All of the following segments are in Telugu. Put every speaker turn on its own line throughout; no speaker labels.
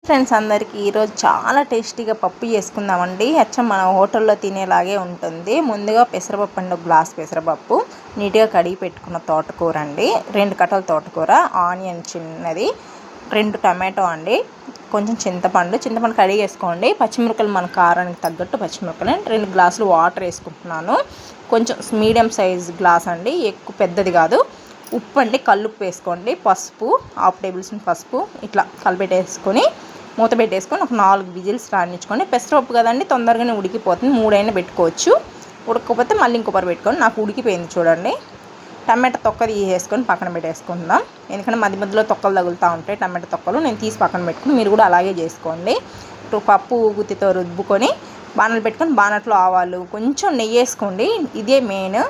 ఫ్రెండ్స్ అందరికీ ఈరోజు చాలా టేస్టీగా పప్పు చేసుకుందామండి. అచ్చం మన హోటల్లో తినేలాగే ఉంటుంది. ముందుగా పెసరపప్పు అండి, ఒక గ్లాస్ పెసరపప్పు, నీట్గా కడిగి పెట్టుకున్న తోటకూర అండి, 2 కట్టల తోటకూర, ఆనియన్ చిన్నది, 2 టమాటో అండి, కొంచెం చింతపండు కడిగి వేసుకోండి. పచ్చిమిరపకాయలు మన కారానికి తగ్గట్టు పచ్చిమిరపకాయలు, 2 గ్లాసులు వాటర్ వేసుకుంటున్నాను. కొంచెం మీడియం సైజ్ గ్లాస్ అండి, ఎక్కువ పెద్దది కాదు. ఉప్పు అండి, కల్లుప్పు వేసుకోండి. పసుపు 1/2 టేబుల్ స్పూన్ పసుపు, ఇట్లా కలిపెట్టేసుకొని మూత పెట్టేసుకొని ఒక 4 విజిల్స్ రానిచ్చుకొని, పెసరపప్పు కదండి తొందరగానే ఉడికిపోతుంది. 3 అయినా పెట్టుకోవచ్చు, ఉడకపోతే మళ్ళీ ఇంకొకరు పెట్టుకొని. నాకు ఉడికిపోయింది చూడండి. టమాటా తొక్క తీసేసుకొని పక్కన పెట్టేసుకుందాం, ఎందుకంటే మధ్య మధ్యలో తొక్కలు తగులుతూ ఉంటాయి టమాటా తొక్కలు. నేను తీసి పక్కన పెట్టుకుని, మీరు కూడా అలాగే చేసుకోండి. ఇప్పుడు పప్పు గుత్తితో రుబ్బుకొని బాణలు పెట్టుకొని, బాణట్లో ఆవాలు కొంచెం నెయ్యి వేసుకోండి. ఇదే మెయిన్,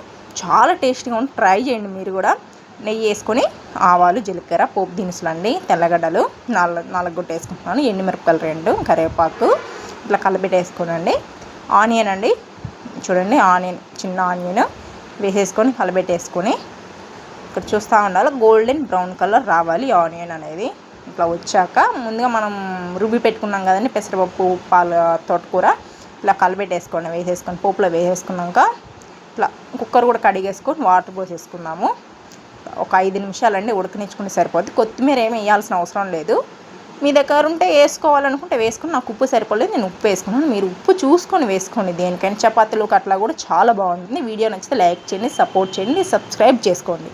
చాలా టేస్టీగా ఉంటుంది, ట్రై చేయండి మీరు కూడా. నెయ్యి వేసుకొని ఆవాలు, జీలకర్ర, పోపు దినుసులు అండి, తెల్లగడ్డలు 4 గుట్ట వేసుకుంటున్నాను, ఎండుమిరపకాయలు 2, కరివేపాకు ఇట్లా కలిపెట్టేసుకోనండి. ఆనియన్ అండి చూడండి, ఆనియన్ చిన్న ఆనియన్ వేసేసుకొని కలిపెట్టేసుకొని, ఇక్కడ చూస్తూ ఉండాలి గోల్డెన్ బ్రౌన్ కలర్ రావాలి ఆనియన్ అనేది. ఇట్లా వచ్చాక ముందుగా మనం రుబ్బి పెట్టుకున్నాం కదండి పెసరపప్పు, తోటకూర, ఇట్లా కలిపెట్టేసుకోండి. వేసేసుకొని పోపులో వేసేసుకున్నాక ఇట్లా కుక్కర్ కూడా కడిగేసుకొని వాటర్ పోసేసుకున్నాము. ఒక 5 నిమిషాలండి ఉడకనిచ్చుకుంటే సరిపోద్ది. కొత్తిమీర ఏమి వేయాల్సిన అవసరం లేదు. మీ దగ్గర ఉంటే వేసుకోవాలనుకుంటే వేసుకుని, నాకు ఉప్పు సరిపోలేదు, నేను ఉప్పు వేసుకున్నాను. మీరు ఉప్పు చూసుకొని వేసుకోండి దేనికైనా. చపాతీలకు అట్లా కూడా చాలా బాగుంటుంది. వీడియో నచ్చితే లైక్ చేయండి, సపోర్ట్ చేయండి, సబ్స్క్రైబ్ చేసుకోండి.